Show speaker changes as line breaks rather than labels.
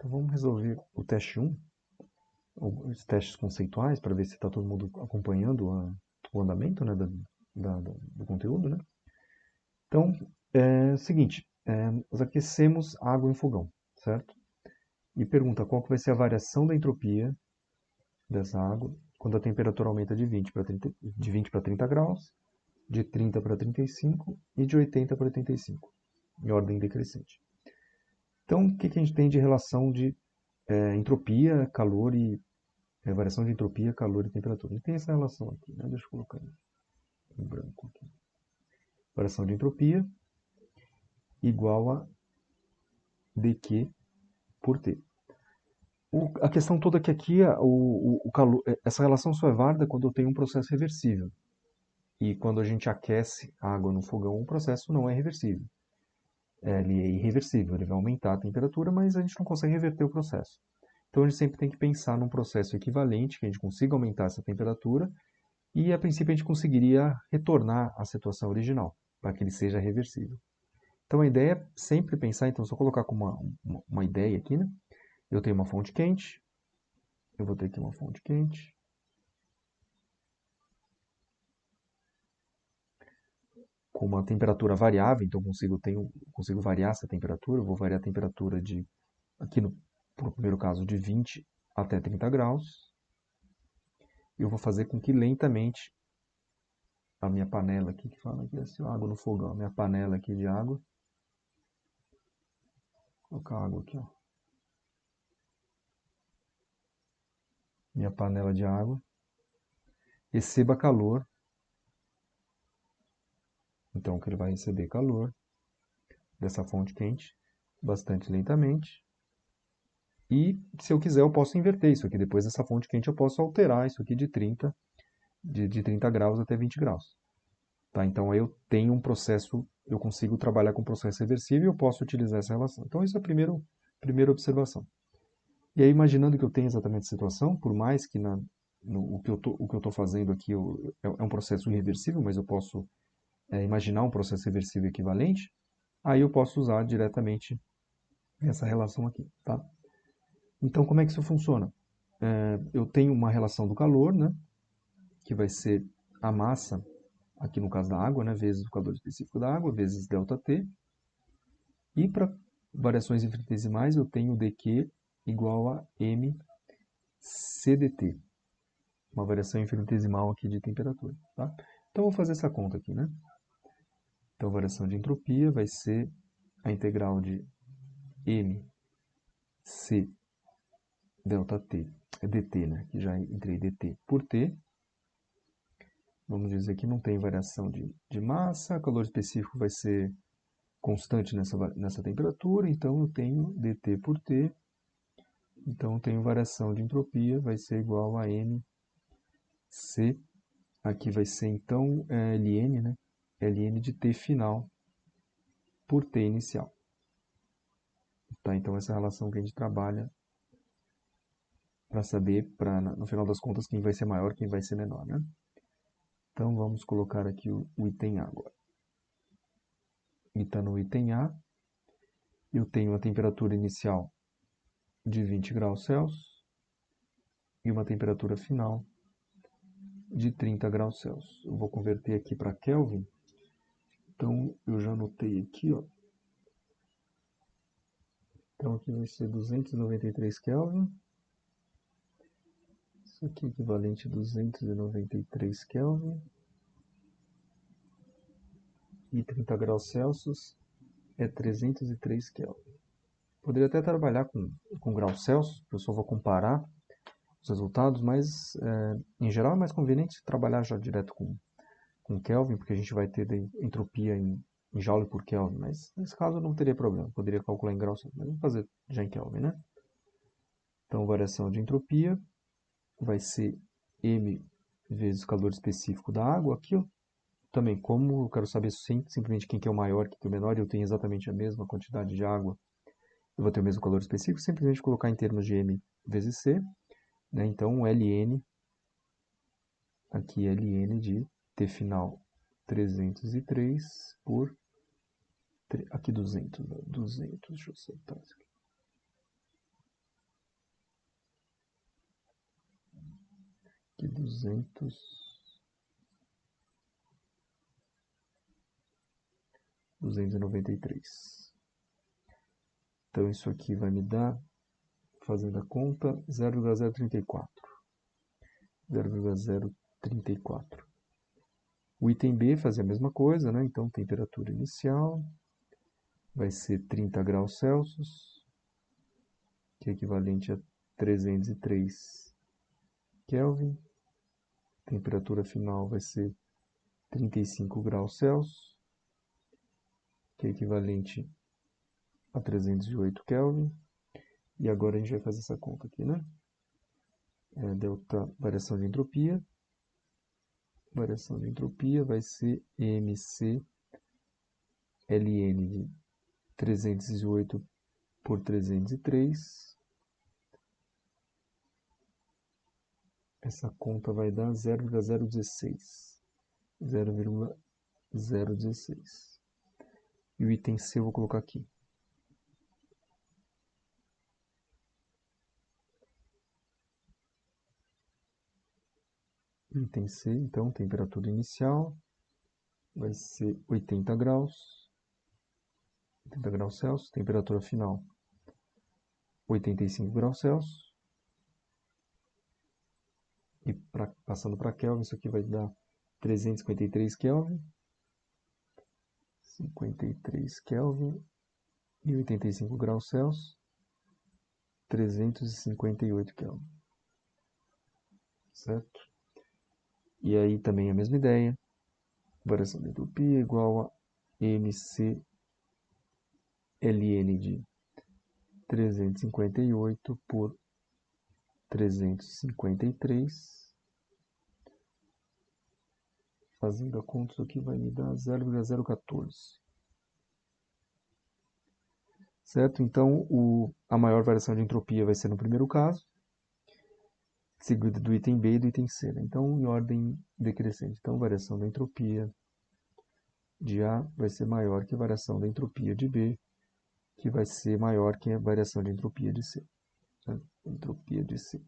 Então vamos resolver o teste 1, os testes conceituais, para ver se está todo mundo acompanhando o andamento, né, do conteúdo, né? Então, é o seguinte, nós aquecemos água em fogão, certo? E pergunta qual que vai ser a variação da entropia dessa água quando a temperatura aumenta de 20 para 30 graus, de 30 para 35 e de 80 para 85, em ordem decrescente. Então, o que a gente tem de relação de entropia, calor e variação de entropia, calor e temperatura? A gente tem essa relação aqui, né? Deixa eu colocar em branco aqui. Variação de entropia igual a dQ por T. A questão toda é que aqui o calor, essa relação só é válida quando eu tenho um processo reversível. E quando a gente aquece a água no fogão, o processo não é reversível. Ele é irreversível, ele vai aumentar a temperatura, mas a gente não consegue reverter o processo. Então a gente sempre tem que pensar num processo equivalente, que a gente consiga aumentar essa temperatura, e a princípio a gente conseguiria retornar à situação original, para que ele seja reversível. Então a ideia é sempre pensar, então se eu colocar como uma ideia aqui, né? Eu tenho uma fonte quente, eu vou ter aqui uma fonte quente, com uma temperatura variável, então consigo variar essa temperatura, eu vou variar a temperatura aqui no primeiro caso, de 20 até 30 graus. Eu vou fazer com que lentamente a minha panela aqui, que fala aqui assim, água no fogão, a minha panela aqui de água, vou colocar água aqui, ó. Minha panela de água, receba calor, então que ele vai receber calor dessa fonte quente, bastante lentamente. E se eu quiser eu posso inverter isso aqui, depois dessa fonte quente eu posso alterar isso aqui de 30 graus até 20 graus. Tá? Então aí eu tenho um processo, eu consigo trabalhar com processo reversível e eu posso utilizar essa relação. Então isso é a primeira observação. E aí imaginando que eu tenho exatamente essa situação, por mais que o que eu estou fazendo aqui é um processo irreversível, mas eu posso imaginar um processo reversível equivalente, aí eu posso usar diretamente essa relação aqui. Tá? Então como é que isso funciona? Eu tenho uma relação do calor, né, que vai ser a massa, aqui no caso da água, né, vezes o calor específico da água, vezes ΔT. E para variações infinitesimais, eu tenho dQ igual a mCdt, uma variação infinitesimal aqui de temperatura. Tá? Então, eu vou fazer essa conta aqui. Né? Então, a variação de entropia vai ser a integral de mc ΔT, é dt, né? Que já entrei dt por t. Vamos dizer que não tem variação de massa, calor específico vai ser constante nessa temperatura, então eu tenho dt por t, então eu tenho variação de entropia, vai ser igual a mc, aqui vai ser então ln, né? ln de t final por t inicial. Tá? Então essa é a relação que a gente trabalha para saber, no final das contas, quem vai ser maior, quem vai ser menor. Né? Então vamos colocar aqui o item A agora. E está no item A, eu tenho a temperatura inicial de 20 graus Celsius e uma temperatura final de 30 graus Celsius. Eu vou converter aqui para Kelvin. Então, eu já anotei aqui, ó. Então, aqui vai ser 293 Kelvin. Isso aqui é equivalente a 293 Kelvin. E 30 graus Celsius é 303 Kelvin. Poderia até trabalhar com graus Celsius, eu só vou comparar os resultados, mas em geral é mais conveniente trabalhar já direto com Kelvin, porque a gente vai ter entropia em Joule por Kelvin, mas nesse caso não teria problema, poderia calcular em graus, mas vamos fazer já em Kelvin, né? Então, variação de entropia vai ser m vezes o calor específico da água. Aqui, ó, também, como eu quero saber simplesmente quem que é o maior, quem que é o menor, e eu tenho exatamente a mesma quantidade de água, eu vou ter o mesmo calor específico, simplesmente colocar em termos de m vezes c, né? Então, ln, aqui ln de t final 303 por aqui 200, deixa eu acertar isso aqui. 293. Então, isso aqui vai me dar, fazendo a conta, 0,034. 0,034. O item B fazia a mesma coisa, né? Então, temperatura inicial vai ser 30 graus Celsius, que é equivalente a 303 Kelvin. Temperatura final vai ser 35 graus Celsius, que é equivalente a 308 Kelvin. E agora a gente vai fazer essa conta aqui, né? Delta variação de entropia. Variação de entropia vai ser MC ln de 308 por 303. Essa conta vai dar 0,016. 0,016. E o item C eu vou colocar aqui. Item C, então, temperatura inicial vai ser 80 graus. 80 graus Celsius. Temperatura final 85 graus Celsius. E passando para Kelvin, isso aqui vai dar 353 Kelvin. 53 Kelvin e 85 graus Celsius. 358 Kelvin. Certo? E aí também a mesma ideia. Variação de entropia igual a MC ln de 358 por 353. Fazendo a conta, isso aqui vai me dar 0,014. Certo? Então, a maior variação de entropia vai ser no primeiro caso, seguida do item B e do item C. Né? Então, em ordem decrescente. Então, variação da entropia de A vai ser maior que a variação da entropia de B, que vai ser maior que a variação de entropia de C. Certo? Entropia de C.